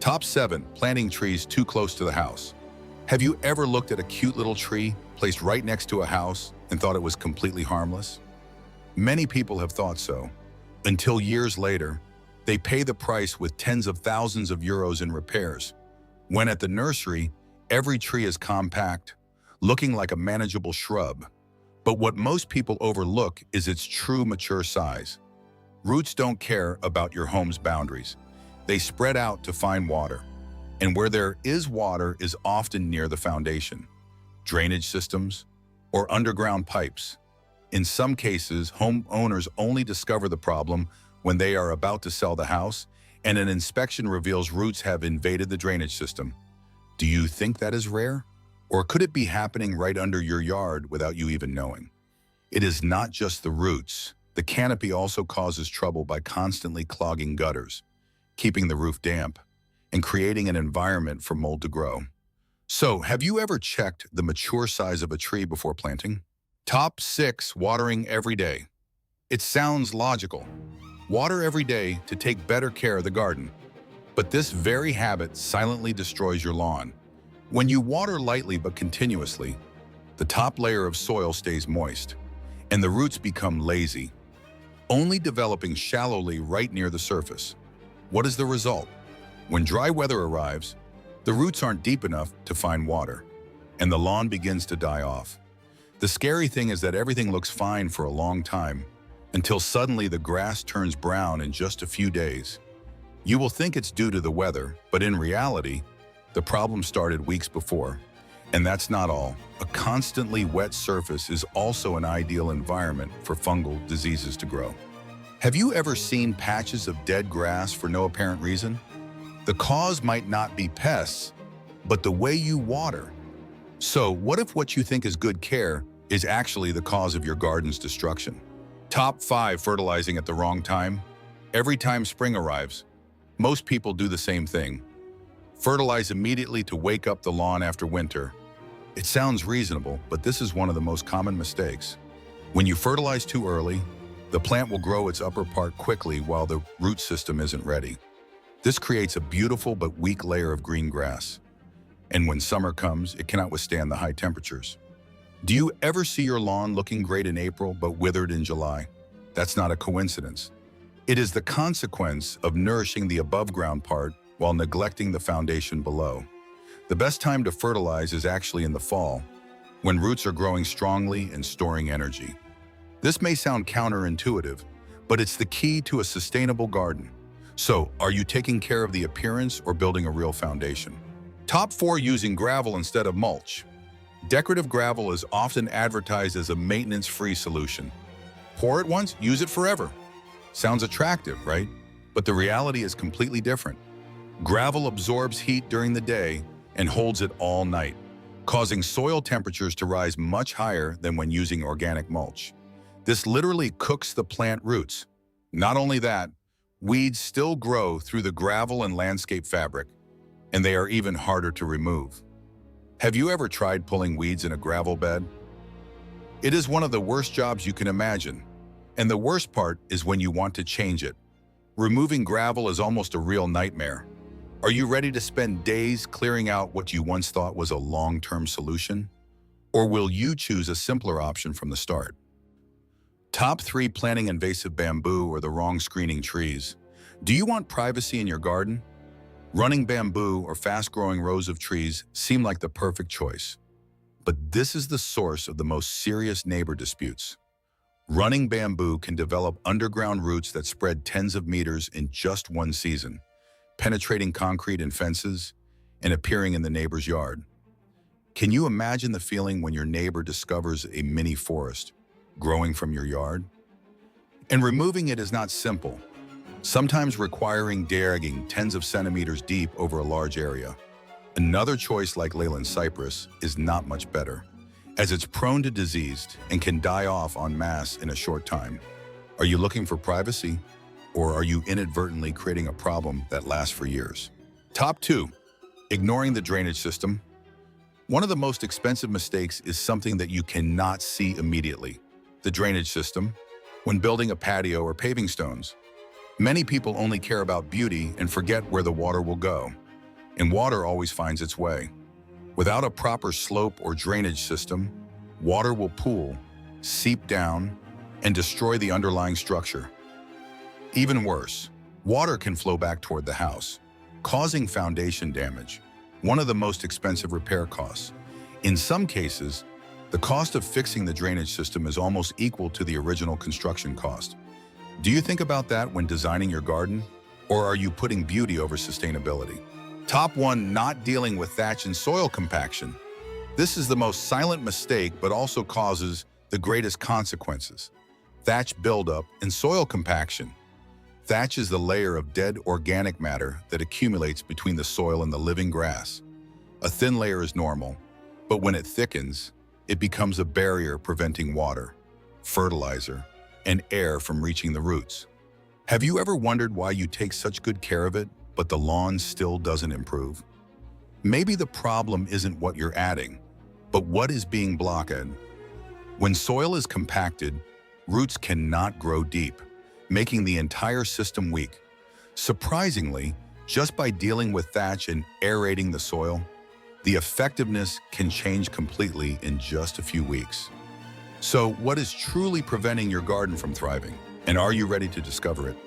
Top 7. Planting trees too close to the house. Have you ever looked at a cute little tree placed right next to a house and thought it was completely harmless? Many people have thought so, until years later, they pay the price with tens of thousands of euros in repairs, when at the nursery, every tree is compact, looking like a manageable shrub. But what most people overlook is its true mature size. Roots don't care about your home's boundaries. They spread out to find water, and where there is water is often near the foundation, drainage systems, or underground pipes. In some cases, homeowners only discover the problem when they are about to sell the house and an inspection reveals roots have invaded the drainage system. Do you think that is rare? Or could it be happening right under your yard without you even knowing? It is not just the roots. The canopy also causes trouble by constantly clogging gutters, keeping the roof damp, and creating an environment for mold to grow. So, have you ever checked the mature size of a tree before planting? Top 6. Watering every day. It sounds logical. Water every day to take better care of the garden. But this very habit silently destroys your lawn. When you water lightly but continuously, the top layer of soil stays moist, and the roots become lazy, only developing shallowly right near the surface. What is the result? When dry weather arrives, the roots aren't deep enough to find water, and the lawn begins to die off. The scary thing is that everything looks fine for a long time, until suddenly the grass turns brown in just a few days. You will think it's due to the weather, but in reality, the problem started weeks before. And that's not all. A constantly wet surface is also an ideal environment for fungal diseases to grow. Have you ever seen patches of dead grass for no apparent reason? The cause might not be pests, but the way you water. So what if what you think is good care is actually the cause of your garden's destruction? Top 5. Fertilizing at the wrong time. Every time spring arrives, most people do the same thing. Fertilize immediately to wake up the lawn after winter. It sounds reasonable, but this is one of the most common mistakes. When you fertilize too early, the plant will grow its upper part quickly while the root system isn't ready. This creates a beautiful but weak layer of green grass. And when summer comes, it cannot withstand the high temperatures. Do you ever see your lawn looking great in April but withered in July? That's not a coincidence. It is the consequence of nourishing the above-ground part while neglecting the foundation below. The best time to fertilize is actually in the fall, when roots are growing strongly and storing energy. This may sound counterintuitive, but it's the key to a sustainable garden. So, are you taking care of the appearance or building a real foundation? Top 4. Using gravel instead of mulch. Decorative gravel is often advertised as a maintenance-free solution. Pour it once, use it forever. Sounds attractive, right? But the reality is completely different. Gravel absorbs heat during the day and holds it all night, causing soil temperatures to rise much higher than when using organic mulch. This literally cooks the plant roots. Not only that, weeds still grow through the gravel and landscape fabric, and they are even harder to remove. Have you ever tried pulling weeds in a gravel bed? It is one of the worst jobs you can imagine. And the worst part is when you want to change it. Removing gravel is almost a real nightmare. Are you ready to spend days clearing out what you once thought was a long-term solution? Or will you choose a simpler option from the start? Top 3. Planting invasive bamboo or the wrong screening trees. Do you want privacy in your garden? Running bamboo or fast-growing rows of trees seem like the perfect choice. But this is the source of the most serious neighbor disputes. Running bamboo can develop underground roots that spread tens of meters in just one season, penetrating concrete and fences and appearing in the neighbor's yard. Can you imagine the feeling when your neighbor discovers a mini forest growing from your yard? And removing it is not simple, sometimes requiring digging tens of centimeters deep over a large area. Another choice like Leyland cypress is not much better, as it's prone to disease and can die off en masse in a short time. Are you looking for privacy, or are you inadvertently creating a problem that lasts for years? Top 2. Ignoring the drainage system. One of the most expensive mistakes is something that you cannot see immediately: the drainage system, when building a patio or paving stones. Many people only care about beauty and forget where the water will go. and water always finds its way. Without a proper slope or drainage system, water will pool, seep down, and destroy the underlying structure. Even worse, water can flow back toward the house, causing foundation damage, one of the most expensive repair costs. In some cases, the cost of fixing the drainage system is almost equal to the original construction cost. Do you think about that when designing your garden? Or are you putting beauty over sustainability? Top 1, not dealing with thatch and soil compaction. This is the most silent mistake, but also causes the greatest consequences. Thatch buildup and soil compaction. Thatch is the layer of dead organic matter that accumulates between the soil and the living grass. A thin layer is normal, but when it thickens, it becomes a barrier preventing water, fertilizer, and air from reaching the roots. Have you ever wondered why you take such good care of it, but the lawn still doesn't improve? Maybe the problem isn't what you're adding, but what is being blocked. When soil is compacted, roots cannot grow deep, making the entire system weak. Surprisingly, just by dealing with thatch and aerating the soil, the effectiveness can change completely in just a few weeks. So, what is truly preventing your garden from thriving? And are you ready to discover it?